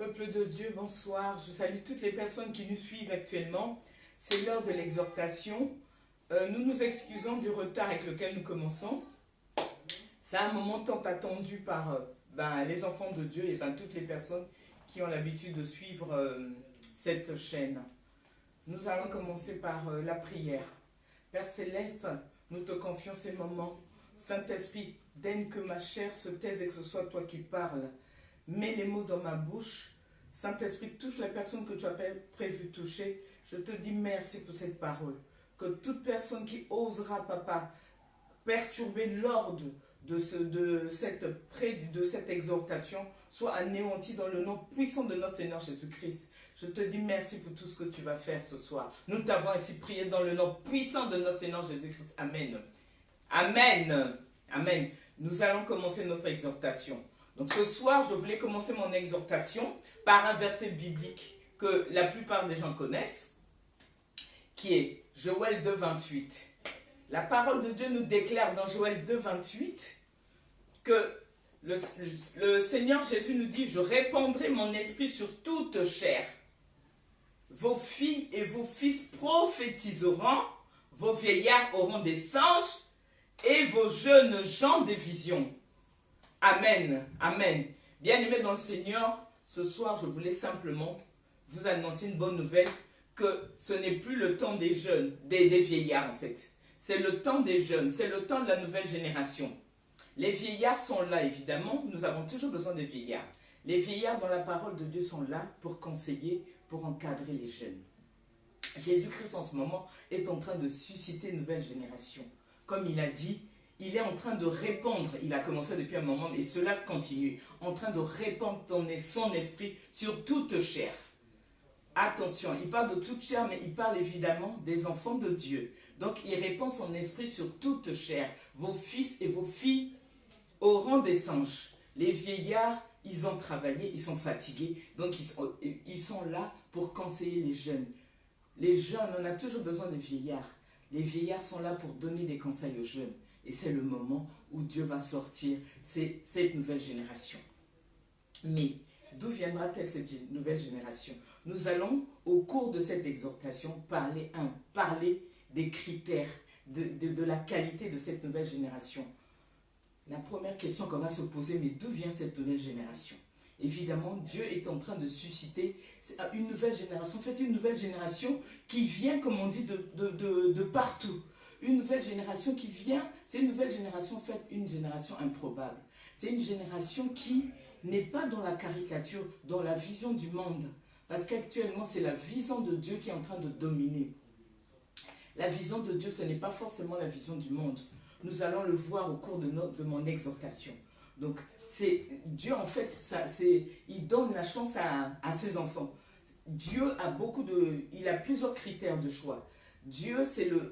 Peuple de Dieu, bonsoir. Je salue toutes les personnes qui nous suivent actuellement. C'est l'heure de l'exhortation. Nous nous excusons du retard avec lequel nous commençons. C'est un moment tant attendu par les enfants de Dieu et toutes les personnes qui ont l'habitude de suivre cette chaîne. Nous allons commencer par la prière. Père Céleste, nous te confions ces moments. Saint-Esprit, daigne que ma chair se taise et que ce soit toi qui parles. Mets les mots dans ma bouche. Saint-Esprit, touche la personne que tu as prévu toucher. Je te dis merci pour cette parole. Que toute personne qui osera, Papa, perturber l'ordre de cette exhortation soit anéantie dans le nom puissant de notre Seigneur Jésus-Christ. Je te dis merci pour tout ce que tu vas faire ce soir. Nous t'avons ainsi prié dans le nom puissant de notre Seigneur Jésus-Christ. Amen. Amen. Amen. Nous allons commencer notre exhortation. Donc ce soir, je voulais commencer mon exhortation par un verset biblique que la plupart des gens connaissent, qui est Joël 2, 28. La parole de Dieu nous déclare dans Joël 2, 28 que le Seigneur Jésus nous dit « Je répandrai mon esprit sur toute chair. Vos filles et vos fils prophétiseront, vos vieillards auront des songes et vos jeunes gens des visions. » Amen, amen. Bien-aimés dans le Seigneur, ce soir, je voulais simplement vous annoncer une bonne nouvelle, que ce n'est plus le temps des jeunes, des vieillards en fait. C'est le temps des jeunes, c'est le temps de la nouvelle génération. Les vieillards sont là, évidemment, nous avons toujours besoin des vieillards. Les vieillards dans la parole de Dieu sont là pour conseiller, pour encadrer les jeunes. Jésus-Christ en ce moment est en train de susciter une nouvelle génération. Comme il a dit, il est en train de répandre, il a commencé depuis un moment, et cela continue, en train de répandre son esprit sur toute chair. Attention, il parle de toute chair, mais il parle évidemment des enfants de Dieu. Donc il répand son esprit sur toute chair. Vos fils et vos filles auront des songes. Les vieillards, ils ont travaillé, ils sont fatigués, donc ils sont là pour conseiller les jeunes. Les jeunes, on a toujours besoin des vieillards. Les vieillards sont là pour donner des conseils aux jeunes. Et c'est le moment où Dieu va sortir cette nouvelle génération. Mais d'où viendra-t-elle cette nouvelle génération? Nous allons, au cours de cette exhortation, parler des critères, de la qualité de cette nouvelle génération. La première question qu'on va se poser, mais d'où vient cette nouvelle génération? Évidemment, Dieu est en train de susciter une nouvelle génération. En fait, une nouvelle génération qui vient, comme on dit, de partout. Une nouvelle génération qui vient, c'est une nouvelle génération, en fait, une génération improbable. C'est une génération qui n'est pas dans la caricature, dans la vision du monde. Parce qu'actuellement, c'est la vision de Dieu qui est en train de dominer. La vision de Dieu, ce n'est pas forcément la vision du monde. Nous allons le voir au cours de mon exhortation. Donc, Dieu, en fait, il donne la chance à ses enfants. Dieu il a plusieurs critères de choix. Dieu,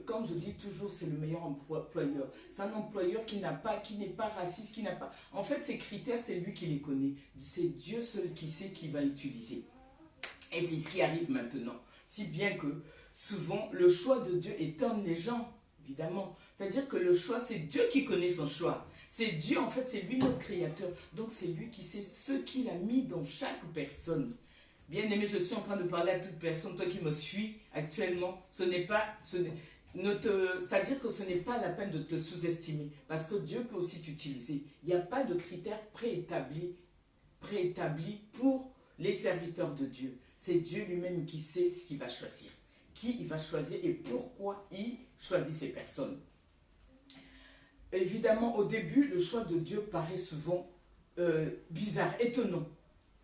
comme je dis toujours, c'est le meilleur employeur. C'est un employeur qui n'est pas raciste, qui n'a pas... En fait, ces critères, c'est lui qui les connaît. C'est Dieu seul qui sait qui va utiliser. Et c'est ce qui arrive maintenant. Si bien que, souvent, le choix de Dieu étonne les gens, évidemment. C'est-à-dire que le choix, c'est Dieu qui connaît son choix. C'est Dieu, en fait, c'est lui notre créateur. Donc, c'est lui qui sait ce qu'il a mis dans chaque personne. Bien-aimé, je suis en train de parler à toute personne, toi qui me suis actuellement, c'est-à-dire que ce n'est pas la peine de te sous-estimer, parce que Dieu peut aussi t'utiliser. Il n'y a pas de critères préétablis pour les serviteurs de Dieu. C'est Dieu lui-même qui sait ce qu'il va choisir, qui il va choisir et pourquoi il choisit ces personnes. Évidemment, au début, le choix de Dieu paraît souvent bizarre, étonnant.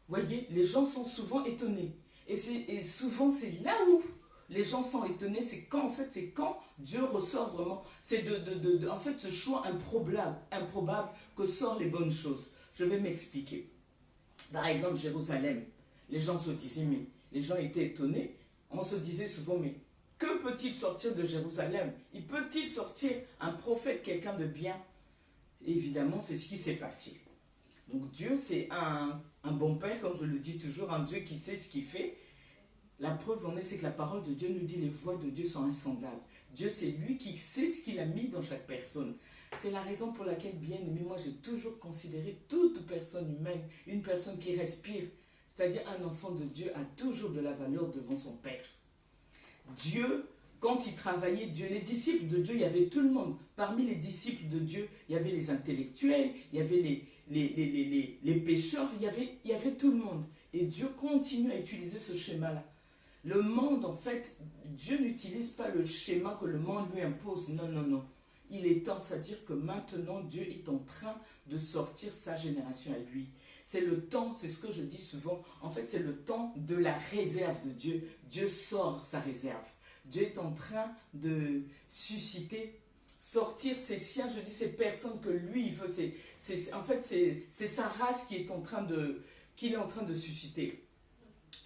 Voyez, les gens sont souvent étonnés. Et souvent, c'est là où les gens sont étonnés, c'est quand Dieu ressort vraiment. C'est en fait ce choix improbable que sortent les bonnes choses. Je vais m'expliquer. Par exemple, Jérusalem. Les gens se disaient, mais les gens étaient étonnés. On se disait souvent, mais que peut-il sortir de Jérusalem? Il peut-il sortir un prophète, quelqu'un de bien? Et évidemment, c'est ce qui s'est passé. Donc Dieu, c'est un bon père, comme je le dis toujours, un Dieu qui sait ce qu'il fait. La preuve en est, c'est que la parole de Dieu nous dit les voies de Dieu sont insondables. Dieu, c'est lui qui sait ce qu'il a mis dans chaque personne. C'est la raison pour laquelle, bien aimé, moi j'ai toujours considéré toute personne humaine, une personne qui respire, C'est-à-dire un enfant de Dieu a toujours de la valeur devant son Père. Dieu, quand il travaillait, Dieu, les disciples de Dieu, il y avait tout le monde. Parmi les disciples de Dieu, il y avait les intellectuels, il y avait les pécheurs, il y avait tout le monde. Et Dieu continue à utiliser ce schéma-là. Le monde, en fait, Dieu n'utilise pas le schéma que le monde lui impose. Non, non, non. Il est temps, c'est-à-dire que maintenant, Dieu est en train de sortir sa génération à lui. C'est le temps, c'est ce que je dis souvent, en fait, c'est le temps de la réserve de Dieu. Dieu sort sa réserve. Dieu est en train de susciter, sortir ses siens, je dis ces personnes que lui, il veut. En fait, c'est sa race qu'il est en train de susciter.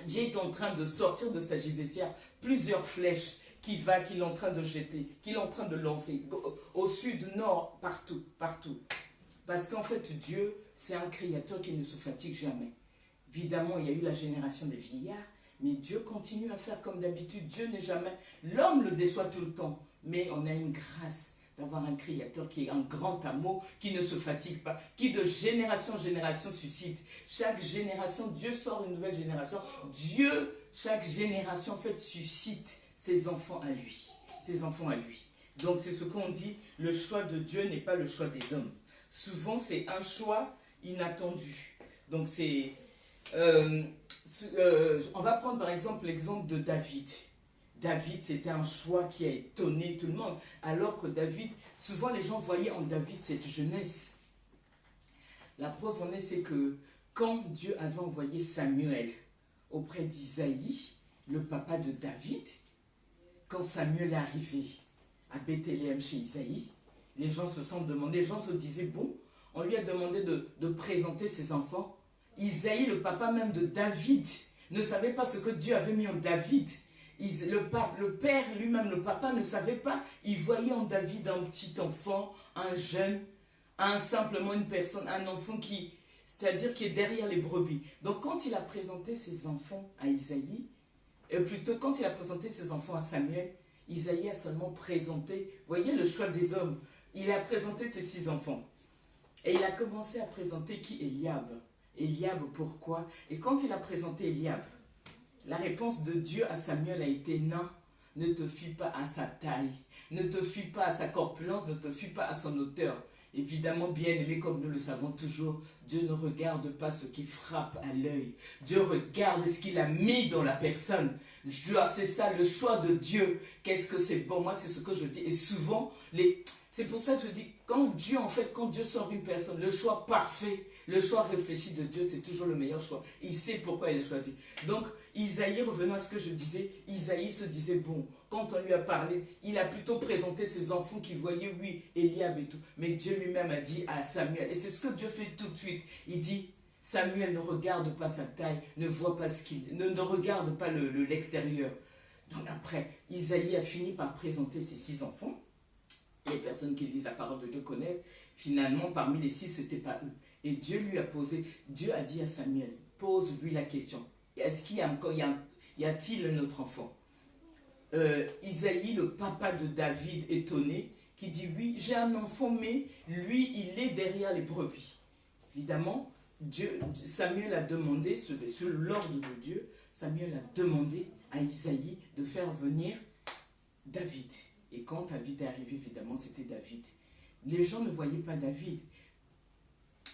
Dieu est en train de sortir de sa gibecière plusieurs flèches qu'il est en train de jeter, qu'il est en train de lancer, au sud, nord, partout, partout. Parce qu'en fait, Dieu, c'est un créateur qui ne se fatigue jamais. Évidemment, il y a eu la génération des vieillards, mais Dieu continue à faire comme d'habitude. Dieu n'est jamais... L'homme le déçoit tout le temps, mais on a une grâce d'avoir un créateur qui est un grand amour, qui ne se fatigue pas, qui de génération en génération suscite. Chaque génération, Dieu sort une nouvelle génération. Dieu, chaque génération, en fait, suscite ses enfants à lui. Ses enfants à lui. Donc, c'est ce qu'on dit, le choix de Dieu n'est pas le choix des hommes. Souvent, c'est un choix inattendu. Donc, c'est... on va prendre par exemple l'exemple de David. David, c'était un choix qui a étonné tout le monde. Alors que David, souvent les gens voyaient en David cette jeunesse. La preuve en est, c'est que quand Dieu avait envoyé Samuel auprès d'Isaïe, le papa de David, quand Samuel est arrivé à Bethléem chez Isaïe, les gens se sont demandé, les gens se disaient, bon, on lui a demandé de présenter ses enfants. Isaïe, le papa même de David, ne savait pas ce que Dieu avait mis en David. Le père lui-même, le papa, ne savait pas. Il voyait en David un petit enfant, un jeune, simplement une personne, un enfant c'est-à-dire qui est derrière les brebis. Donc quand il a présenté ses enfants à Isaïe, plutôt quand il a présenté ses enfants à Samuel, Isaïe a seulement présenté, voyez le choix des hommes, il a présenté ses 6 enfants. Et il a commencé à présenter qui? Eliab. Eliab, pourquoi? Et quand il a présenté Eliab, la réponse de Dieu à Samuel a été non, ne te fie pas à sa taille, ne te fie pas à sa corpulence, ne te fie pas à son hauteur. Évidemment, bien aimé, comme nous le savons toujours, Dieu ne regarde pas ce qui frappe à l'œil. Dieu regarde ce qu'il a mis dans la personne. C'est ça, le choix de Dieu. Qu'est-ce que c'est bon? Moi, c'est ce que je dis. Et souvent, c'est pour ça que je dis, quand Dieu sort une personne, le choix parfait, le choix réfléchi de Dieu, c'est toujours le meilleur choix. Il sait pourquoi il est choisi. Donc, Isaïe, revenons à ce que je disais, Isaïe se disait, bon, quand on lui a parlé, il a plutôt présenté ses enfants qui voyaient, oui, Eliab et tout. Mais Dieu lui-même a dit à Samuel, et c'est ce que Dieu fait tout de suite, il dit, Samuel ne regarde pas sa taille, ne voit pas ne regarde pas l'extérieur. Donc après, Isaïe a fini par présenter ses 6 enfants. Les personnes qui lisent la parole de Dieu connaissent, finalement, parmi les 6, ce n'était pas eux. Et Dieu Dieu a dit à Samuel, pose-lui la question. Est-ce qu'il y a encore, y a-t-il un autre enfant? Isaïe, le papa de David, étonné, qui dit, oui, j'ai un enfant, mais lui, il est derrière les brebis. Évidemment, Samuel a demandé, sur l'ordre de Dieu, Samuel a demandé à Isaïe de faire venir David. Et quand David est arrivé, évidemment, c'était David. Les gens ne voyaient pas David,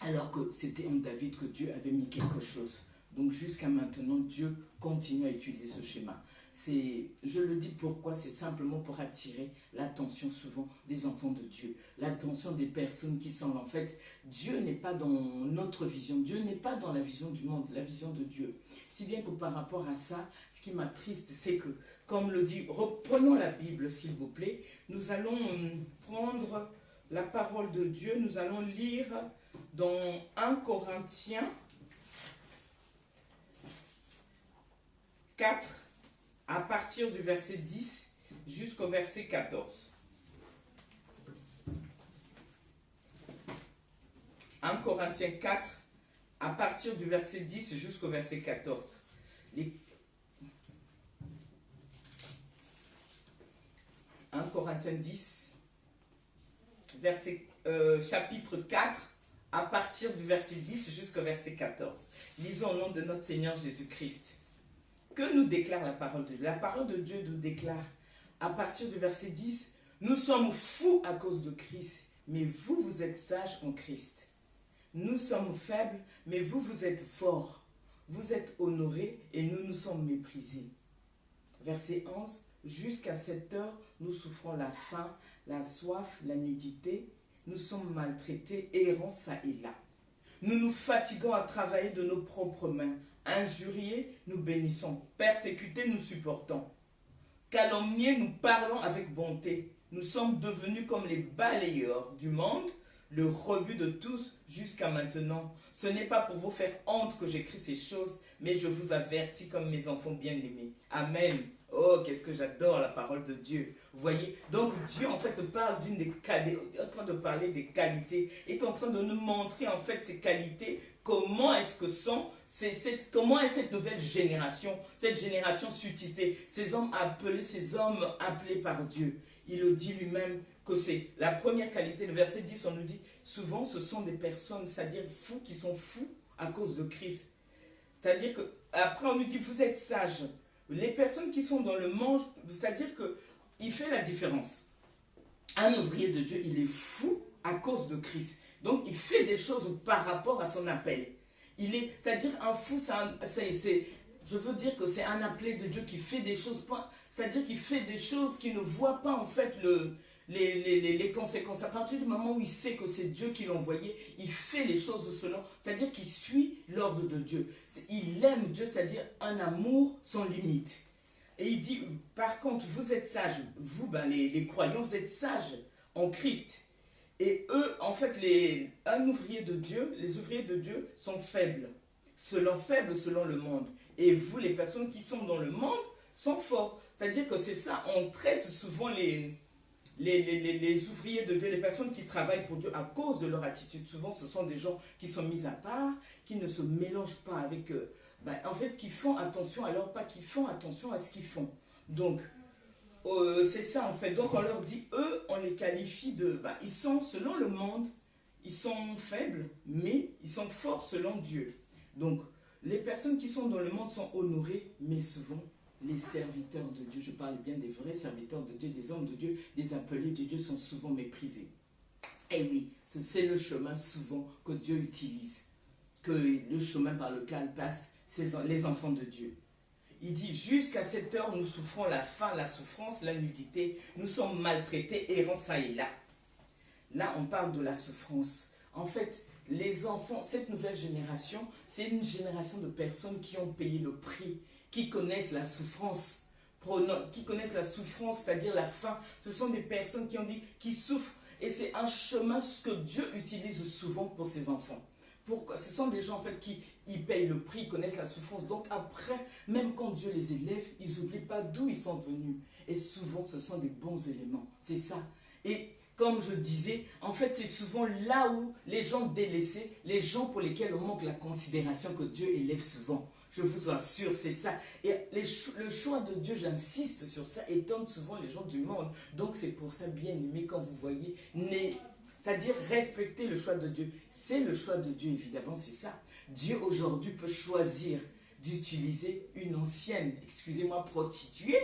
alors que c'était en David que Dieu avait mis quelque chose. Donc jusqu'à maintenant, Dieu continue à utiliser ce schéma. Je le dis pourquoi, c'est simplement pour attirer l'attention souvent des enfants de Dieu, l'attention des personnes qui sont en fait, Dieu n'est pas dans notre vision, Dieu n'est pas dans la vision du monde, la vision de Dieu. Si bien que par rapport à ça, ce qui m'attriste, c'est que, comme le dit, reprenons la Bible s'il vous plaît, nous allons prendre la parole de Dieu, nous allons lire dans 1 Corinthiens 4, à partir du verset 10 jusqu'au verset 14. 1 Corinthiens 4, à partir du verset 10 jusqu'au verset 14. 1 Corinthiens 10, chapitre 4, à partir du verset 10 jusqu'au verset 14. Lisons au nom de notre Seigneur Jésus-Christ. Que nous déclare la parole de Dieu? La parole de Dieu nous déclare, à partir du verset 10, nous sommes fous à cause de Christ, mais vous, vous êtes sages en Christ. Nous sommes faibles, mais vous, vous êtes forts. Vous êtes honorés et nous nous sommes méprisés. Verset 11, jusqu'à cette heure, nous souffrons la faim, la soif, la nudité. Nous sommes maltraités, errants ça et là. Nous nous fatiguons à travailler de nos propres mains. Injuriés, nous bénissons. Persécutés, nous supportons. Calomniés, nous parlons avec bonté. Nous sommes devenus comme les balayeurs du monde, le rebut de tous jusqu'à maintenant. Ce n'est pas pour vous faire honte que j'écris ces choses, mais je vous avertis comme mes enfants bien-aimés. Amen. Oh, qu'est-ce que j'adore la parole de Dieu. Vous voyez, donc Dieu en fait parle d'une des qualités, en train de parler des qualités, est en train de nous montrer en fait ces qualités, comment est-ce que sont, comment est cette nouvelle génération, cette génération suscitée, ces hommes appelés par Dieu. Il le dit lui-même que c'est la première qualité. Le verset 10, on nous dit, souvent ce sont des personnes, c'est-à-dire fous, qui sont fous à cause de Christ. C'est-à-dire que, après on nous dit, vous êtes sages. Les personnes qui sont dans le monde, c'est-à-dire qu'il fait la différence. Un ouvrier de Dieu, il est fou à cause de Christ. Donc, il fait des choses par rapport à son appel. C'est-à-dire un fou, je veux dire que c'est un appelé de Dieu qui fait des choses, c'est-à-dire qu'il fait des choses qui ne voit pas en fait les conséquences. À partir du moment où il sait que c'est Dieu qui l'a envoyé, il fait les choses selon, c'est-à-dire qu'il suit l'ordre de Dieu. Il aime Dieu, c'est-à-dire un amour sans limite. Et il dit, par contre, vous êtes sages, vous, les croyants, vous êtes sages en Christ. Et eux, en fait, les ouvrier de Dieu, les ouvriers de Dieu sont faibles selon le monde. Et vous, les personnes qui sont dans le monde, sont forts. C'est-à-dire que c'est ça, on traite souvent les ouvriers de Dieu, les personnes qui travaillent pour Dieu à cause de leur attitude. Souvent, ce sont des gens qui sont mis à part, qui ne se mélangent pas avec eux. En fait, qui font attention à leur pas, qui font attention à ce qu'ils font. Donc, c'est ça en fait. Donc, on leur dit, eux, on les qualifie de... ils sont, selon le monde, ils sont faibles, mais ils sont forts selon Dieu. Donc, les personnes qui sont dans le monde sont honorées, mais souvent, les serviteurs de Dieu, je parle bien des vrais serviteurs de Dieu, des hommes de Dieu, des appelés de Dieu sont souvent méprisés. Et oui, c'est le chemin souvent que Dieu utilise, que le chemin par lequel passent les enfants de Dieu. Il dit, jusqu'à cette heure, nous souffrons la faim, la souffrance, la nudité, nous sommes maltraités, errants ça et là. Là, on parle de la souffrance. En fait, les enfants, cette nouvelle génération, c'est une génération de personnes qui ont payé le prix, qui connaissent la souffrance, c'est-à-dire la faim. Ce sont des personnes qui ont dit, qui souffrent. Et c'est un chemin que Dieu utilise souvent pour ses enfants. Pourquoi? Ce sont des gens en fait qui payent le prix, ils connaissent la souffrance. Donc après, même quand Dieu les élève, ils n'oublient pas d'où ils sont venus. Et souvent, ce sont des bons éléments. C'est ça. Et comme je disais, en fait, c'est souvent là où les gens délaissés, les gens pour lesquels on manque la considération que Dieu élève souvent. Je vous assure, c'est ça. Et le choix de Dieu, j'insiste sur ça, étonne souvent les gens du monde. Donc c'est pour ça, bien aimé, quand vous voyez, c'est-à-dire respecter le choix de Dieu. C'est le choix de Dieu, évidemment, c'est ça. Dieu aujourd'hui peut choisir d'utiliser une ancienne, excusez-moi, prostituée,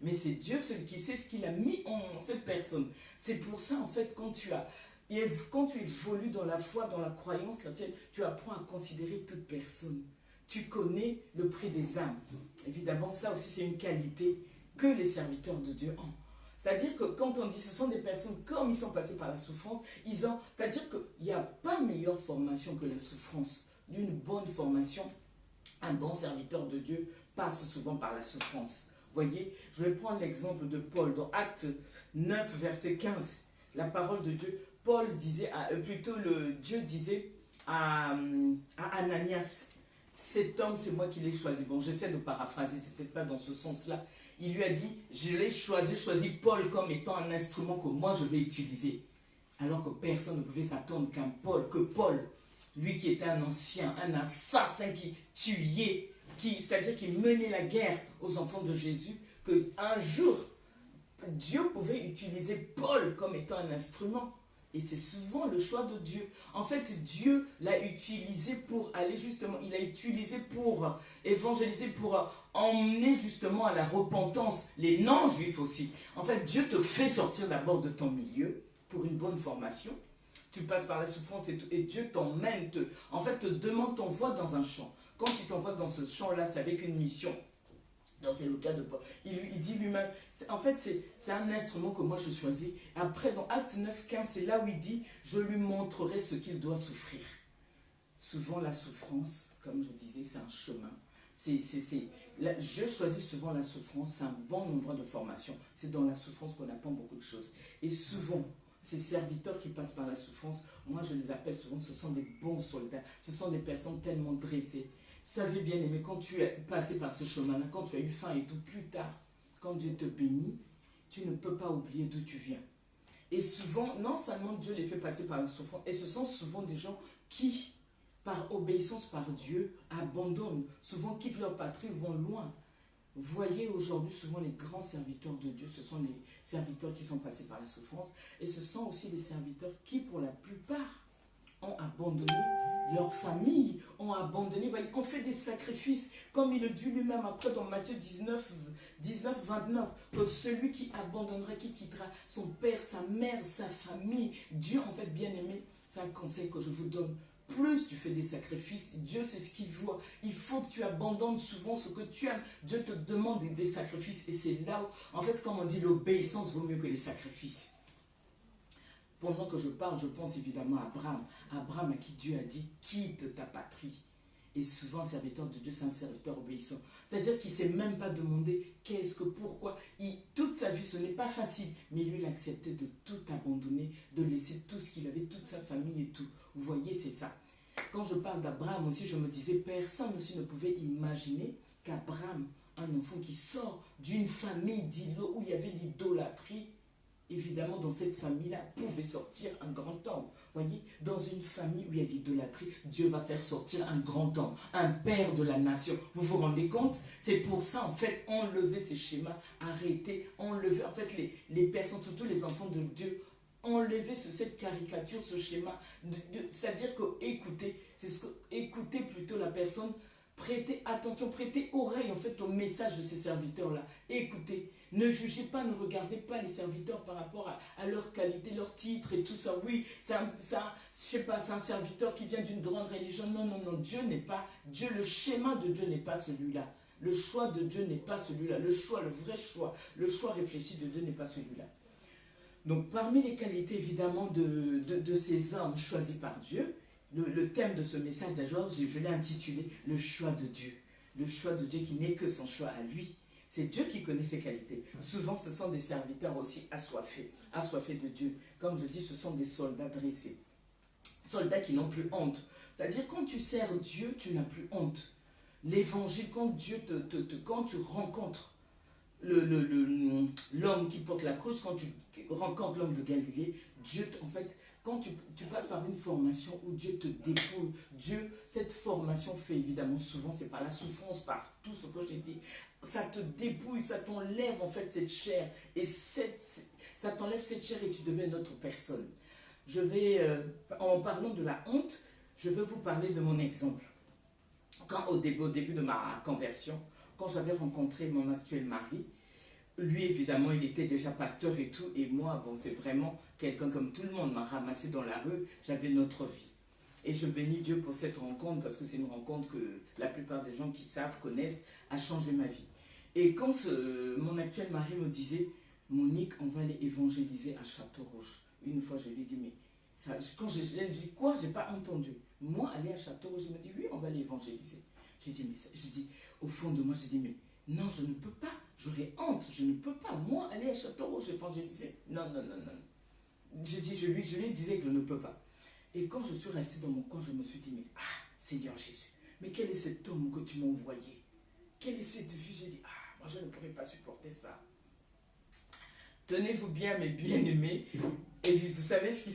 mais c'est Dieu seul qui sait ce qu'il a mis en cette personne. C'est pour ça, en fait, quand tu évolues dans la foi, dans la croyance chrétienne, tu apprends à considérer toute personne. Tu connais le prix des âmes. Évidemment, ça aussi, c'est une qualité que les serviteurs de Dieu ont. C'est-à-dire que quand on dit ce sont des personnes comme ils sont passés par la souffrance, c'est-à-dire qu'il n'y a pas meilleure formation que la souffrance. Une bonne formation, un bon serviteur de Dieu passe souvent par la souffrance. Voyez, je vais prendre l'exemple de Paul dans Actes 9, verset 15. La parole de Dieu, Paul disait, Dieu disait à Ananias, cet homme, c'est moi qui l'ai choisi. Bon, j'essaie de paraphraser, c'est peut-être pas dans ce sens-là. Il lui a dit, je l'ai choisi Paul comme étant un instrument que moi je vais utiliser. Alors que personne ne pouvait s'attendre que Paul, lui qui était un ancien, un assassin qui tuait, c'est-à-dire qui menait la guerre aux enfants de Jésus, qu'un jour, Dieu pouvait utiliser Paul comme étant un instrument. Et c'est souvent le choix de Dieu. En fait, Dieu l'a utilisé pour aller justement, il l'a utilisé pour évangéliser, pour emmener justement à la repentance les non-juifs aussi. En fait, Dieu te fait sortir d'abord de ton milieu pour une bonne formation. Tu passes par la souffrance et Dieu t'emmène, en fait, te demande, t'envoie dans un champ. Quand il t'envoie dans ce champ-là, c'est avec une mission. Donc c'est le cas de Paul. Il dit lui-même, en fait c'est un instrument que moi je choisis. Après dans Acte 9, 15, c'est là où il dit, je lui montrerai ce qu'il doit souffrir. Souvent la souffrance, comme je disais, c'est un chemin. Je choisis souvent la souffrance, c'est un bon endroit de formation. C'est dans la souffrance qu'on apprend beaucoup de choses. Et souvent, ces serviteurs qui passent par la souffrance, moi je les appelle souvent, ce sont des bons soldats. Ce sont des personnes tellement dressées. Vous savez bien aimé, quand tu es passé par ce chemin-là, quand tu as eu faim et tout, plus tard, quand Dieu te bénit, tu ne peux pas oublier d'où tu viens. Et souvent, non seulement Dieu les fait passer par la souffrance, et ce sont souvent des gens qui, par obéissance par Dieu, abandonnent, souvent quittent leur patrie, vont loin. Vous voyez aujourd'hui souvent les grands serviteurs de Dieu, ce sont les serviteurs qui sont passés par la souffrance, et ce sont aussi les serviteurs qui, pour la plupart, ont abandonné leur famille, ont abandonné, ont fait des sacrifices, comme il le dit lui-même après dans Matthieu 19, 29, que celui qui abandonnera, qui quittera son père, sa mère, sa famille, Dieu en fait bien aimé, c'est un conseil que je vous donne. Plus tu fais des sacrifices, Dieu c'est ce qu'il voit. Il faut que tu abandonnes souvent ce que tu aimes. Dieu te demande des sacrifices et c'est là où, en fait, comme on dit, l'obéissance vaut mieux que les sacrifices. Pendant que je parle, je pense évidemment à Abraham. Abraham à qui Dieu a dit, quitte ta patrie. Et souvent, un serviteur de Dieu, c'est un serviteur obéissant. C'est-à-dire qu'il ne s'est même pas demandé qu'est-ce que, pourquoi. Toute sa vie, ce n'est pas facile. Mais lui, il a accepté de tout abandonner, de laisser tout ce qu'il avait, toute sa famille et tout. Vous voyez, c'est ça. Quand je parle d'Abraham aussi, je me disais, personne aussi ne pouvait imaginer qu'Abraham, un enfant qui sort d'une famille d'îlots où il y avait l'idolâtrie, évidemment, dans cette famille-là, pouvait sortir un grand homme. Voyez, dans une famille où il y a l'idolâtrie, Dieu va faire sortir un grand homme, un père de la nation. Vous vous rendez compte? C'est pour ça, en fait, enlever ces schémas, arrêter, enlever, en fait, les personnes, surtout les enfants de Dieu, enlever cette caricature, ce schéma. C'est-à-dire que écoutez plutôt la personne, prêtez attention, prêtez oreille, en fait, au message de ces serviteurs-là. Écoutez. Ne jugez pas, ne regardez pas les serviteurs par rapport à leur qualité, leur titre et tout ça. Oui, c'est un serviteur qui vient d'une grande religion. Non, non, non, Dieu, le schéma de Dieu n'est pas celui-là. Le choix de Dieu n'est pas celui-là. Le vrai choix, le choix réfléchi de Dieu n'est pas celui-là. Donc, parmi les qualités, évidemment, de ces hommes choisis par Dieu, le thème de ce message d'aujourd'hui, je l'ai intitulé « Le choix de Dieu ». Le choix de Dieu qui n'est que son choix à lui. C'est Dieu qui connaît ses qualités. Souvent, ce sont des serviteurs aussi assoiffés de Dieu. Comme je dis, ce sont des soldats dressés. Soldats qui n'ont plus honte. C'est-à-dire, quand tu sers Dieu, tu n'as plus honte. L'évangile, quand quand tu rencontres l'homme qui porte la croix, quand tu rencontres l'homme de Galilée, Dieu, en fait, quand tu passes par une formation où Dieu te dépouille, cette formation fait évidemment souvent, c'est par la souffrance, par tout ce que j'ai dit, ça te dépouille, ça t'enlève en fait cette chair, et ça t'enlève cette chair et tu deviens une autre personne. Je vais, en parlant de la honte, je vais vous parler de mon exemple. Au début de ma conversion, quand j'avais rencontré mon actuel mari, lui, évidemment, il était déjà pasteur et tout, et moi, bon, c'est vraiment quelqu'un comme tout le monde m'a ramassé dans la rue, j'avais notre vie. Et je bénis Dieu pour cette rencontre, parce que c'est une rencontre que la plupart des gens qui savent, connaissent, a changé ma vie. Et quand mon actuel mari me disait, Monique, on va aller évangéliser à Château-Rouge. Une fois, je lui ai dit, mais ça, quand je lui ai dit quoi, j'ai pas entendu. Moi, aller à Château-Rouge, il me dit, oui, on va aller évangéliser. J'ai dit, mais ça, j'ai dit, au fond de moi, j'ai dit, mais non, je ne peux pas. J'aurais honte, je ne peux pas. Moi, aller à Château-Rouge évangéliser. Non, non, non, non. Je lui disais que je ne peux pas. Et quand je suis resté dans mon coin, je me suis dit, mais Seigneur Jésus, mais quel est cet homme que tu m'as envoyé? Quelle est cette vie? J'ai dit, moi je ne pourrais pas supporter ça. Tenez-vous bien, mes bien-aimés. Et vous savez ce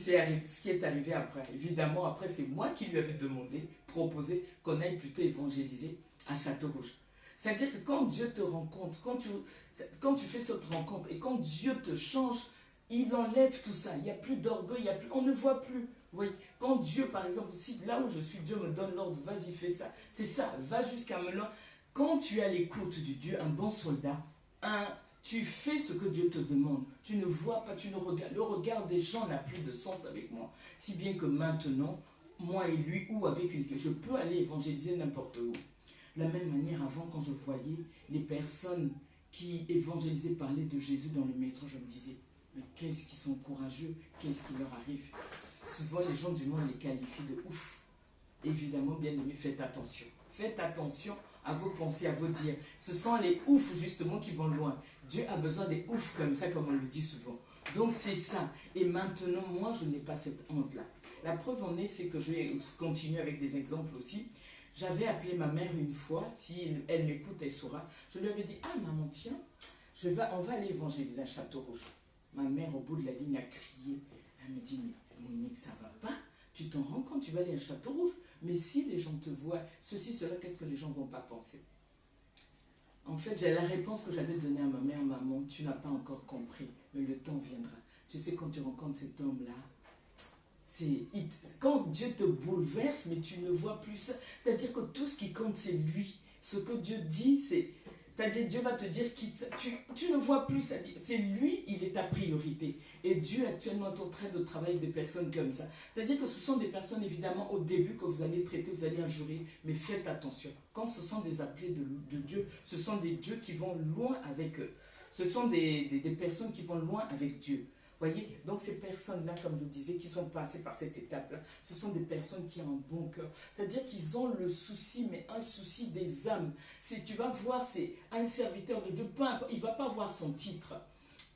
qui est arrivé après. Évidemment, après, c'est moi qui lui avais demandé, proposé qu'on aille plutôt évangéliser à Château-Rouge. C'est-à-dire que quand Dieu te rencontre, quand tu fais cette rencontre et quand Dieu te change, il enlève tout ça. Il n'y a plus d'orgueil, on ne voit plus. Oui, quand Dieu, par exemple, si là où je suis, Dieu me donne l'ordre, vas-y, fais ça. C'est ça, va jusqu'à maintenant. Quand tu es à l'écoute du Dieu, un bon soldat, tu fais ce que Dieu te demande. Tu ne vois pas, tu ne regardes. Le regard des gens n'a plus de sens avec moi. Si bien que maintenant, moi et lui, ou avec une... Je peux aller évangéliser n'importe où. De la même manière, avant, quand je voyais les personnes qui évangélisaient, parlaient de Jésus dans le métro, je me disais, mais qu'est-ce qu'ils sont courageux, qu'est-ce qui leur arrive? Souvent, les gens du monde les qualifient de ouf. Évidemment, bien aimé, faites attention. Faites attention à vos pensées, à vos dires. Ce sont les oufs, justement, qui vont loin. Dieu a besoin des oufs comme ça, comme on le dit souvent. Donc, c'est ça. Et maintenant, moi, je n'ai pas cette honte-là. La preuve en est, c'est que je vais continuer avec des exemples aussi. J'avais appelé ma mère une fois, si elle m'écoute, elle saura. Je lui avais dit, ah maman, tiens, on va aller évangéliser à Château-Rouge. Ma mère, au bout de la ligne, a crié. Elle me dit, mais Monique, ça va pas. Tu t'en rends compte, tu vas aller à Château-Rouge. Mais si les gens te voient, ceci, cela, qu'est-ce que les gens ne vont pas penser? En fait, j'ai la réponse que j'avais donnée à ma mère, maman, tu n'as pas encore compris, mais le temps viendra. Tu sais, quand tu rencontres cet homme-là, quand Dieu te bouleverse, mais tu ne vois plus ça. C'est-à-dire que tout ce qui compte, c'est lui. Ce que Dieu dit, c'est-à-dire Dieu va te dire quitte ça. Tu ne vois plus, c'est lui, il est ta priorité. Et Dieu actuellement est en train de travailler avec des personnes comme ça. C'est-à-dire que ce sont des personnes, évidemment, au début que vous allez traiter, vous allez injurer, mais faites attention. Quand ce sont des appelés de Dieu, ce sont des dieux qui vont loin avec eux. Ce sont des personnes qui vont loin avec Dieu. Voyez, donc ces personnes-là, comme je vous disais, qui sont passées par cette étape-là, ce sont des personnes qui ont un bon cœur. C'est-à-dire qu'ils ont le souci, mais un souci des âmes. Tu vas voir, c'est un serviteur de Dieu, peu importe, il ne va pas voir son titre.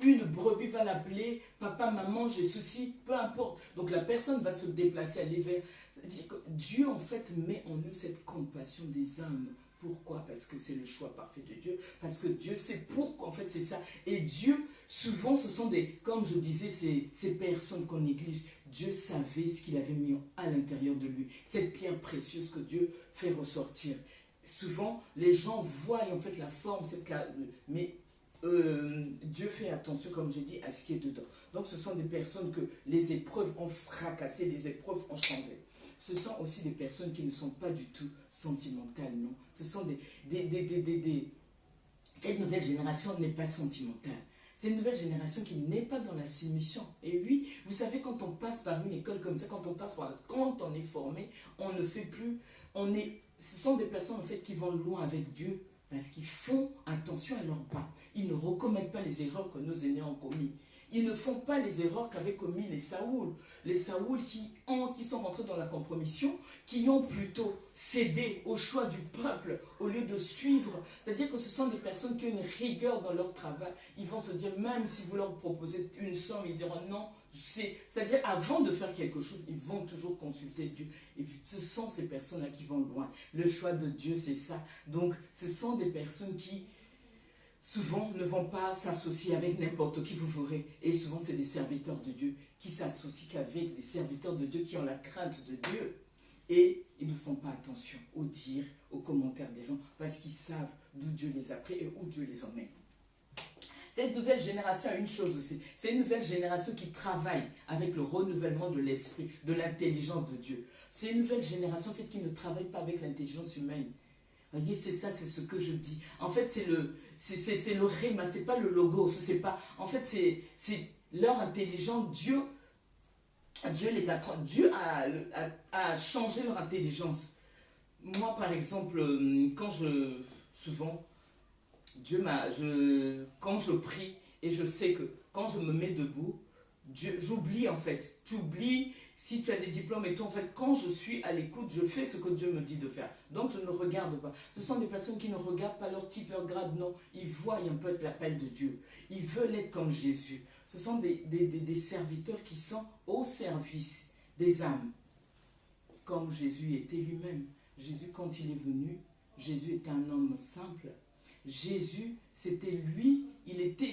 Une brebis va l'appeler, papa, maman, j'ai souci, peu importe. Donc la personne va se déplacer, aller vers. C'est-à-dire que Dieu, en fait, met en nous cette compassion des âmes. Pourquoi? Parce que c'est le choix parfait de Dieu. Parce que Dieu sait pourquoi, en fait, c'est ça. Et Dieu, souvent, ce sont comme je disais, ces personnes qu'on néglige. Dieu savait ce qu'il avait mis à l'intérieur de lui. Cette pierre précieuse que Dieu fait ressortir. Souvent, les gens voient, en fait, la forme, mais Dieu fait attention, comme j'ai dit, à ce qui est dedans. Donc, ce sont des personnes que les épreuves ont fracassé, les épreuves ont changé. Ce sont aussi des personnes qui ne sont pas du tout sentimentales, non. Ce sont Cette nouvelle génération n'est pas sentimentale. C'est une nouvelle génération qui n'est pas dans la soumission. Et oui, vous savez, quand on passe par une école comme ça, quand on est formé, on ne fait plus... Ce sont des personnes, en fait, qui vont loin avec Dieu parce qu'ils font attention à leurs pas. Ils ne recommettent pas les erreurs que nos aînés ont commis. Ils ne font pas les erreurs qu'avaient commis les Saoul. Les Saoul qui sont rentrés dans la compromission, qui ont plutôt cédé au choix du peuple au lieu de suivre. C'est-à-dire que ce sont des personnes qui ont une rigueur dans leur travail. Ils vont se dire, même si vous leur proposez une somme, ils diront non. C'est-à-dire, avant de faire quelque chose, ils vont toujours consulter Dieu. Et ce sont ces personnes-là qui vont loin. Le choix de Dieu, c'est ça. Donc, ce sont des personnes qui... souvent ne vont pas s'associer avec n'importe qui vous verrez. Et souvent, c'est des serviteurs de Dieu qui s'associent qu'avec des serviteurs de Dieu qui ont la crainte de Dieu. Et ils ne font pas attention aux dires, aux commentaires des gens, parce qu'ils savent d'où Dieu les a pris et où Dieu les emmène. Cette nouvelle génération a une chose aussi. C'est une nouvelle génération qui travaille avec le renouvellement de l'esprit, de l'intelligence de Dieu. C'est une nouvelle génération en fait, qui ne travaille pas avec l'intelligence humaine. Vous voyez, c'est ça, c'est ce que je dis. En fait, c'est le réma, c'est pas le logo, c'est pas. En fait, c'est leur intelligence. Dieu a changé leur intelligence. Moi, par exemple, quand je prie et je sais que quand je me mets debout, j'oublie en fait. Tu oublies si tu as des diplômes et tout. En fait, quand je suis à l'écoute, je fais ce que Dieu me dit de faire. Donc, je ne regarde pas. Ce sont des personnes qui ne regardent pas leur type, leur grade, non. Ils voient un peu l'appel de Dieu. Ils veulent être comme Jésus. Ce sont des serviteurs qui sont au service des âmes. Comme Jésus était lui-même. Jésus, quand il est venu, Jésus était un homme simple. Jésus, c'était lui, il était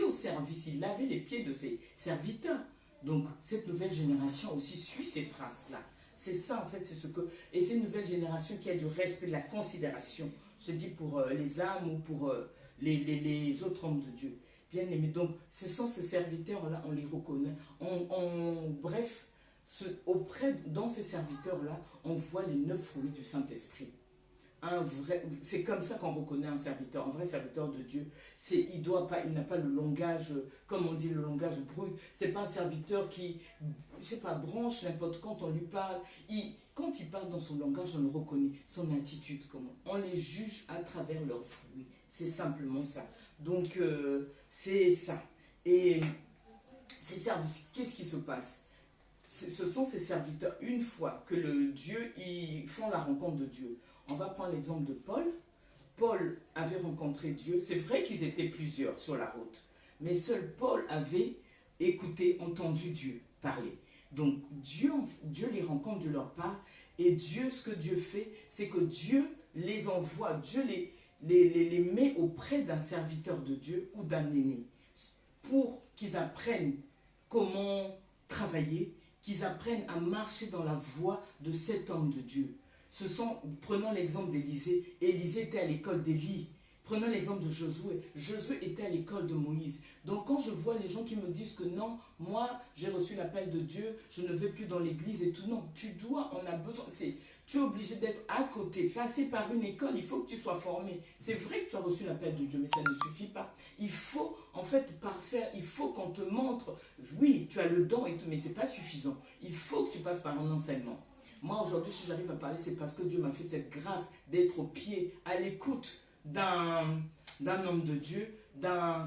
au service, il lavait les pieds de ses serviteurs. Donc, cette nouvelle génération aussi suit ces traces-là. C'est ça, en fait, et c'est une nouvelle génération qui a du respect, de la considération, je dis pour les âmes ou pour les autres hommes de Dieu. Bien aimé. Donc, ce sont ces serviteurs-là, on les reconnaît. Bref, dans ces serviteurs-là, on voit les 9 fruits du Saint-Esprit. C'est comme ça qu'on reconnaît un serviteur, un vrai serviteur de Dieu. Il n'a pas le langage, comme on dit, le langage brut. C'est pas un serviteur qui, je sais pas, branche n'importe quand on lui parle. Quand il parle dans son langage, on le reconnaît, son attitude, comment. On les juge à travers leurs fruits. C'est simplement ça. Donc, c'est ça. Et ces services, qu'est-ce qui se passe? Ce sont ces serviteurs, une fois que ils font la rencontre de Dieu. On va prendre l'exemple de Paul. Paul avait rencontré Dieu. C'est vrai qu'ils étaient plusieurs sur la route. Mais seul Paul avait écouté, entendu Dieu parler. Donc Dieu les rencontre, Dieu leur parle. Et Dieu, ce que Dieu fait, c'est que Dieu les envoie, Dieu les met auprès d'un serviteur de Dieu ou d'un aîné. Pour qu'ils apprennent comment travailler, qu'ils apprennent à marcher dans la voie de cet homme de Dieu. Prenons l'exemple d'Élisée. Élisée était à l'école d'Élie. Prenons l'exemple de Josué. Josué était à l'école de Moïse. Donc quand je vois les gens qui me disent que non, moi j'ai reçu l'appel de Dieu, je ne vais plus dans l'église et tout, non, on a besoin, tu es obligé d'être à côté, passer par une école, il faut que tu sois formé. C'est vrai que tu as reçu l'appel de Dieu, mais ça ne suffit pas. Il faut en fait parfaire, il faut qu'on te montre, oui, tu as le don et tout, mais ce n'est pas suffisant. Il faut que tu passes par un enseignement. Moi aujourd'hui, si j'arrive à parler, c'est parce que Dieu m'a fait cette grâce d'être au pied, à l'écoute d'un homme de Dieu,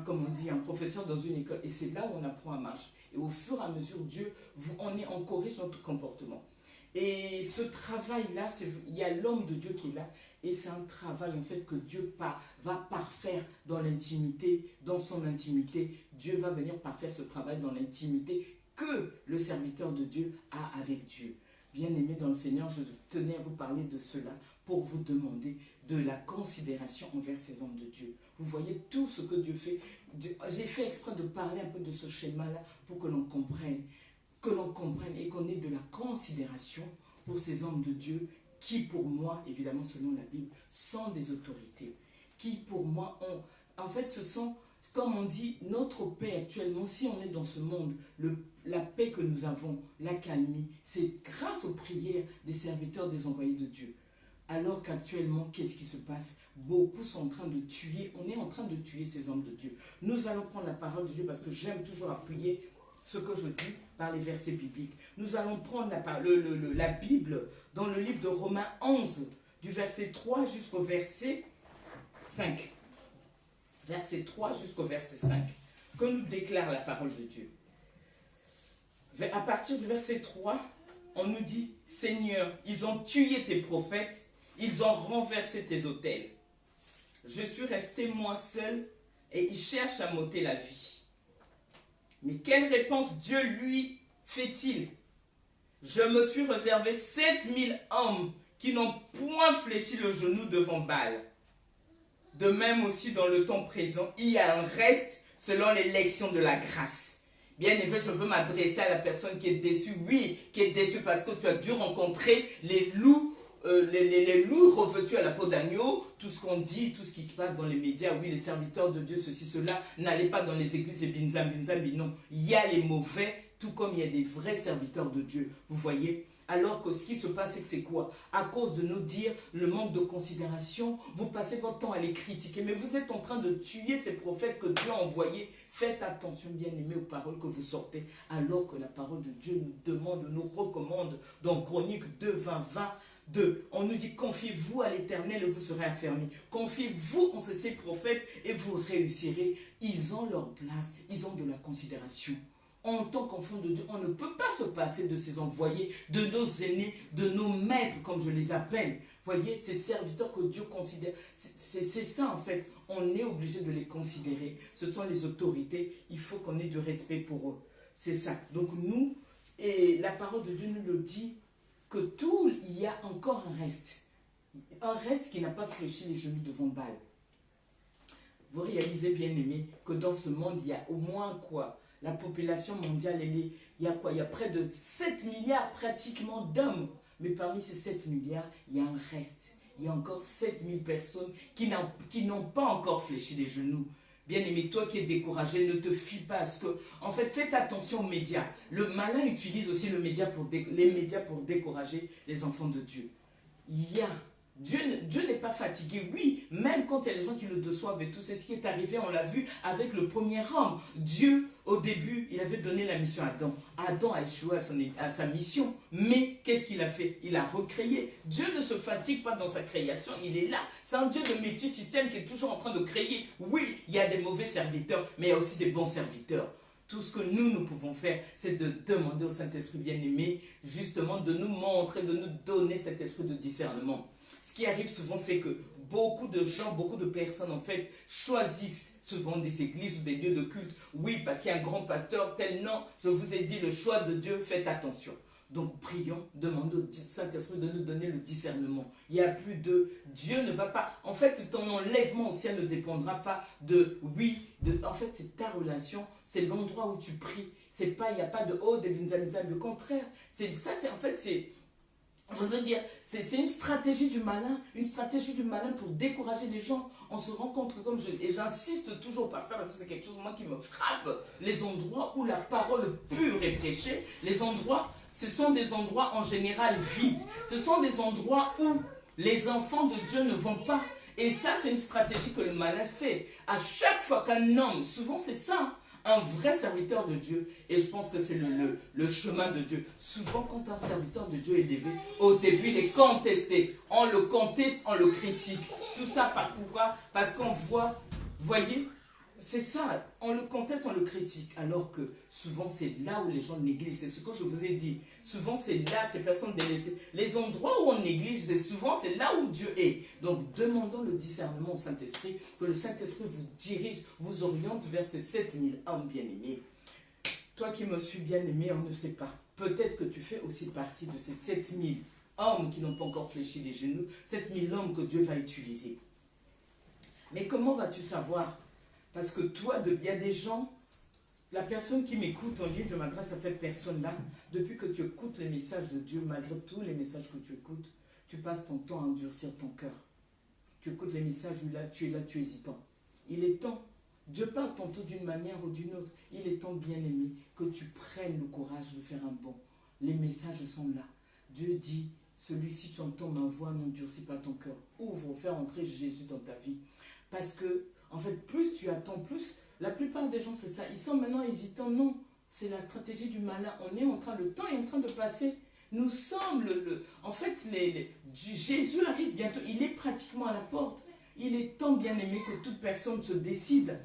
comme on dit, un professeur dans une école. Et c'est là où on apprend à marcher. Et au fur et à mesure, on corrige notre comportement. Et ce travail-là, il y a l'homme de Dieu qui est là. Et c'est un travail en fait que Dieu va parfaire dans l'intimité, dans son intimité. Dieu va venir parfaire ce travail dans l'intimité que le serviteur de Dieu a avec Dieu. Bien-aimés dans le Seigneur, je tenais à vous parler de cela pour vous demander de la considération envers ces hommes de Dieu. Vous voyez tout ce que Dieu fait. J'ai fait exprès de parler un peu de ce schéma-là pour que l'on comprenne et qu'on ait de la considération pour ces hommes de Dieu qui, pour moi, évidemment selon la Bible, sont des autorités. Qui, pour moi, en fait, ce sont, comme on dit, notre paix actuellement, si on est dans ce monde, la paix que nous avons, la calmie, c'est grâce aux prières des serviteurs, des envoyés de Dieu. Alors qu'actuellement, qu'est-ce qui se passe? Beaucoup sont en train de tuer, on est en train de tuer ces hommes de Dieu. Nous allons prendre la parole de Dieu parce que j'aime toujours appuyer ce que je dis par les versets bibliques. Nous allons prendre la Bible dans le livre de Romains 11, du verset 3 jusqu'au verset 5. Verset 3 jusqu'au verset 5, que nous déclare la parole de Dieu. À partir du verset 3, on nous dit, Seigneur, ils ont tué tes prophètes, ils ont renversé tes autels. Je suis resté moi seul et ils cherchent à m'ôter la vie. Mais quelle réponse Dieu lui fait-il? Je me suis réservé 7000 hommes qui n'ont point fléchi le genou devant Baal. De même aussi dans le temps présent, il y a un reste selon l'élection de la grâce. Bien évidemment, je veux m'adresser à la personne qui est déçue. Oui, qui est déçue parce que tu as dû rencontrer les loups, les loups revêtus à la peau d'agneau. Tout ce qu'on dit, tout ce qui se passe dans les médias. Oui, les serviteurs de Dieu, ceci, cela. N'allez pas dans les églises et binzam, non. Il y a les mauvais, tout comme il y a des vrais serviteurs de Dieu. Vous voyez? Alors que ce qui se passe, c'est que c'est quoi? À cause de nous dire le manque de considération, vous passez votre temps à les critiquer, mais vous êtes en train de tuer ces prophètes que Dieu a envoyés. Faites attention, bien-aimés, aux paroles que vous sortez, alors que la parole de Dieu nous demande, nous recommande, dans Chronique 2, 20, 22, on nous dit, confiez-vous à l'Éternel et vous serez affermis. Confiez-vous en ces prophètes et vous réussirez. Ils ont leur place, ils ont de la considération. En tant qu'enfant de Dieu, on ne peut pas se passer de ces envoyés, de nos aînés, de nos maîtres, comme je les appelle. Voyez, ces serviteurs que Dieu considère, c'est ça en fait. On est obligé de les considérer. Ce sont les autorités, il faut qu'on ait du respect pour eux. C'est ça. Donc nous, et la parole de Dieu nous le dit, que tout, il y a encore un reste. Un reste qui n'a pas fléchi les genoux devant Baal. Vous réalisez, bien aimé, que dans ce monde, il y a au moins quoi? La population mondiale, il y a quoi? Il y a près de 7 milliards pratiquement d'hommes. Mais parmi ces 7 milliards, il y a un reste. Il y a encore 7000 personnes qui n'ont pas encore fléchi les genoux. Bien-aimé, toi qui es découragé, ne te fie pas à ce que... En fait, faites attention aux médias. Le malin utilise aussi les médias pour décourager les enfants de Dieu. Dieu n'est pas fatigué, oui, même quand il y a les gens qui le déçoivent et tout, c'est ce qui est arrivé, on l'a vu avec le premier homme. Dieu, au début, il avait donné la mission à Adam. Adam a échoué à sa mission, mais qu'est-ce qu'il a fait? Il a recréé. Dieu ne se fatigue pas dans sa création, il est là. C'est un Dieu de multisystème qui est toujours en train de créer. Oui, il y a des mauvais serviteurs, mais il y a aussi des bons serviteurs. Tout ce que nous pouvons faire, c'est de demander au Saint-Esprit bien-aimé, justement, de nous montrer, de nous donner cet esprit de discernement. Ce qui arrive souvent, c'est que beaucoup de gens, beaucoup de personnes, en fait, choisissent souvent des églises ou des lieux de culte. Oui, parce qu'il y a un grand pasteur, tel non. Je vous ai dit, le choix de Dieu, faites attention. Donc, prions, demandons au Saint-Esprit de nous donner le discernement. Il n'y a plus de... Dieu ne va pas... En fait, ton enlèvement au ciel ne dépendra pas de... Oui, en fait, c'est ta relation, c'est l'endroit où tu pries. C'est pas, il n'y a pas de... Oh, de binzanizan, le contraire. En fait, c'est... Je veux dire, c'est une stratégie du malin pour décourager les gens. On se rend compte que, et j'insiste toujours par ça, parce que c'est quelque chose moi qui me frappe, les endroits où la parole pure est prêchée, ce sont des endroits en général vides. Ce sont des endroits où les enfants de Dieu ne vont pas. Et ça, c'est une stratégie que le malin fait. À chaque fois qu'un homme, souvent c'est ça, un vrai serviteur de Dieu, et je pense que c'est le chemin de Dieu. Souvent, quand un serviteur de Dieu est élevé, au début, il est contesté. On le conteste, on le critique. Tout ça, pourquoi? Parce qu'on voit, voyez, c'est ça, on le conteste, on le critique, alors que souvent, c'est là où les gens négligent. C'est ce que je vous ai dit. Souvent, c'est là, ces personnes délaissées. Les endroits où on néglige, c'est là où Dieu est. Donc, demandons le discernement au Saint-Esprit, que le Saint-Esprit vous dirige, vous oriente vers ces 7000 hommes bien-aimés. Toi qui me suis bien-aimé, on ne sait pas. Peut-être que tu fais aussi partie de ces 7000 hommes qui n'ont pas encore fléchi les genoux, 7000 hommes que Dieu va utiliser. Mais comment vas-tu savoir? Parce que toi, il y a des gens... La personne qui m'écoute, je m'adresse à cette personne-là. Depuis que tu écoutes les messages de Dieu, malgré tous les messages que tu écoutes, tu passes ton temps à endurcir ton cœur. Tu écoutes les messages, tu es hésitant. Il est temps. Dieu parle tantôt d'une manière ou d'une autre. Il est temps, bien-aimé, que tu prennes le courage de faire un bond. Les messages sont là. Dieu dit, celui-ci, tu entends ma voix, n'endurcis pas ton cœur. Ouvre, fais entrer Jésus dans ta vie. Parce que, en fait, plus tu attends, plus... La plupart des gens, c'est ça. Ils sont maintenant hésitants. Non, c'est la stratégie du malin. Le temps est en train de passer. Nous sommes en fait, Jésus arrive bientôt. Il est pratiquement à la porte. Il est temps, bien aimé, que toute personne se décide.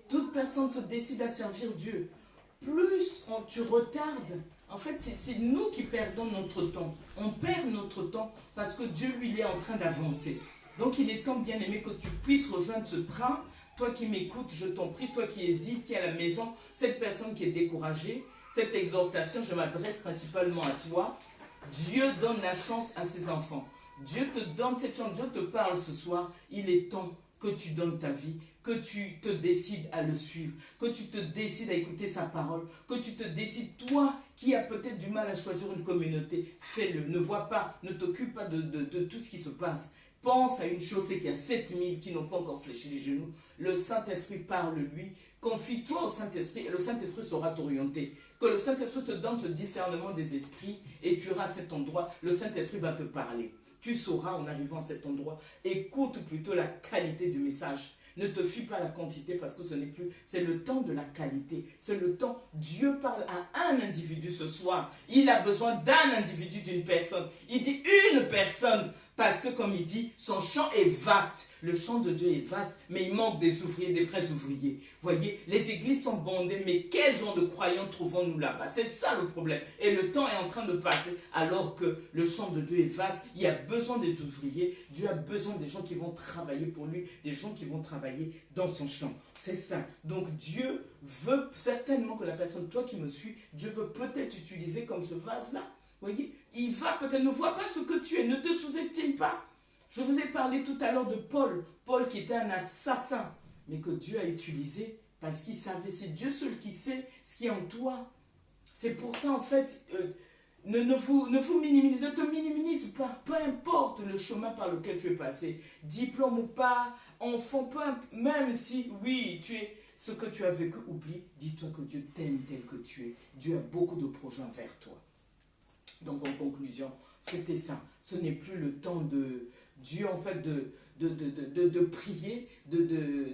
Toute personne se décide à servir Dieu. Plus tu retardes, en fait, c'est nous qui perdons notre temps. On perd notre temps parce que Dieu, lui, il est en train d'avancer. Donc, il est temps, bien aimé, que tu puisses rejoindre ce train. Toi qui m'écoutes, je t'en prie, toi qui hésites, qui est à la maison, cette personne qui est découragée, cette exhortation, je m'adresse principalement à toi. Dieu donne la chance à ses enfants. Dieu te donne cette chance, Dieu te parle ce soir. Il est temps que tu donnes ta vie, que tu te décides à le suivre, que tu te décides à écouter sa parole, que tu te décides, toi qui as peut-être du mal à choisir une communauté, fais-le. Ne vois pas, ne t'occupe pas de tout ce qui se passe. Pense à une chose, c'est qu'il y a 7000 qui n'ont pas encore fléchi les genoux. Le Saint-Esprit parle, lui. Confie-toi au Saint-Esprit et le Saint-Esprit saura t'orienter. Que le Saint-Esprit te donne ce discernement des esprits et tu auras cet endroit. Le Saint-Esprit va te parler. Tu sauras en arrivant à cet endroit. Écoute plutôt la qualité du message. Ne te fie pas à la quantité parce que ce n'est plus. C'est le temps de la qualité. C'est le temps. Dieu parle à un individu ce soir. Il a besoin d'un individu, d'une personne. Il dit une personne. Parce que comme il dit, son champ est vaste. Le champ de Dieu est vaste, mais il manque des ouvriers, des vrais ouvriers. Voyez, les églises sont bondées, mais quel genre de croyants trouvons-nous là-bas? C'est ça le problème. Et le temps est en train de passer, alors que le champ de Dieu est vaste. Il y a besoin des ouvriers. Dieu a besoin des gens qui vont travailler pour lui, des gens qui vont travailler dans son champ. C'est ça. Donc Dieu veut certainement que la personne, toi qui me suis, Dieu veut peut-être t'utiliser comme ce vase-là. Voyez, il va peut-être ne voit pas ce que tu es, ne te sous-estime pas. Je vous ai parlé tout à l'heure de Paul, Paul qui était un assassin, mais que Dieu a utilisé parce qu'il savait, c'est Dieu seul qui sait ce qui est en toi. C'est pour ça en fait, ne vous minimise, ne te minimise pas, peu importe le chemin par lequel tu es passé, diplôme ou pas, enfant, même si, oui, tu es ce que tu as vécu, oublie, dis-toi que Dieu t'aime tel que tu es. Dieu a beaucoup de projets envers toi. Donc en conclusion, c'était ça. Ce n'est plus le temps de Dieu, en fait, de prier,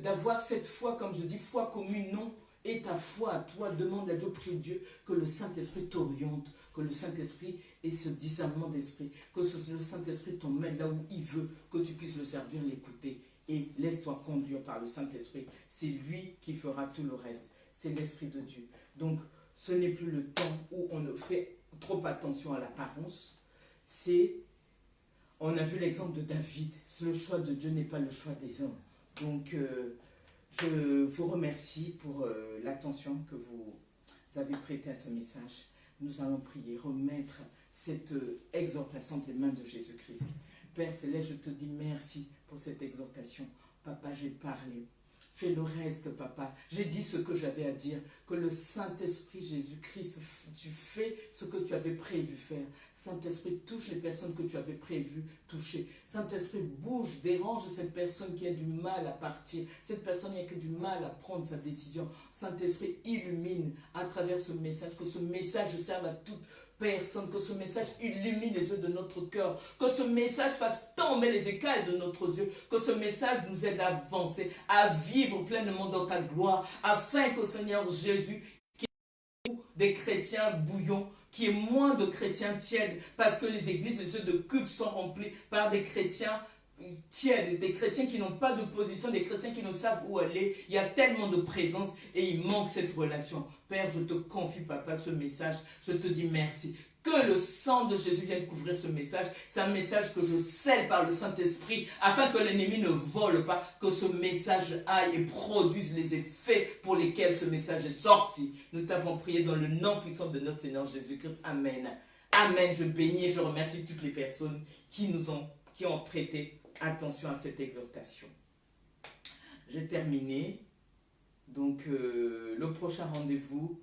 d'avoir cette foi, comme je dis, foi commune, non. Et ta foi à toi, demande à Dieu, prie Dieu, que le Saint-Esprit t'oriente, que le Saint-Esprit ait ce discernement d'esprit, que le Saint-Esprit t'emmène là où il veut, que tu puisses le servir, l'écouter. Et laisse-toi conduire par le Saint-Esprit. C'est lui qui fera tout le reste. C'est l'Esprit de Dieu. Donc, ce n'est plus le temps où on ne fait trop attention à l'apparence. On a vu l'exemple de David. Le choix de Dieu n'est pas le choix des hommes. Donc, je vous remercie pour l'attention que vous avez prêtée à ce message. Nous allons prier, remettre cette exhortation des mains de Jésus-Christ. Père Céleste, je te dis merci pour cette exhortation. Papa, j'ai parlé. Fais le reste, papa. J'ai dit ce que j'avais à dire. Que le Saint-Esprit Jésus-Christ, tu fais ce que tu avais prévu faire. Saint-Esprit, touche les personnes que tu avais prévu toucher. Saint-Esprit, bouge, dérange cette personne qui a du mal à partir. Cette personne qui a du mal à prendre sa décision. Saint-Esprit, illumine à travers ce message. Que ce message serve à toute personne, que ce message illumine les yeux de notre cœur, que ce message fasse tomber les écailles de notre yeux, que ce message nous aide à avancer, à vivre pleinement dans ta gloire, afin que Seigneur Jésus, qui est des chrétiens bouillons, qui est moins de chrétiens tièdes, parce que les églises, les lieux de culte sont remplis par des chrétiens tièdes, des chrétiens qui n'ont pas de position, des chrétiens qui ne savent où aller. Il y a tellement de présence et il manque cette relation. Père, je te confie, papa, ce message. Je te dis merci. Que le sang de Jésus vienne couvrir ce message. C'est un message que je scelle par le Saint-Esprit afin que l'ennemi ne vole pas, que ce message aille et produise les effets pour lesquels ce message est sorti. Nous t'avons prié dans le nom puissant de notre Seigneur Jésus-Christ. Amen. Amen. Je bénis et je remercie toutes les personnes qui ont prêté attention à cette exhortation. J'ai terminé. Donc, le prochain rendez-vous,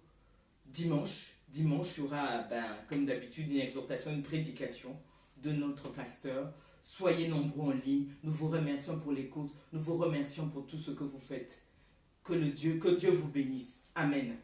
dimanche. Dimanche, il y aura, comme d'habitude, une exhortation, une prédication de notre pasteur. Soyez nombreux en ligne. Nous vous remercions pour l'écoute. Nous vous remercions pour tout ce que vous faites. Que Dieu vous bénisse. Amen.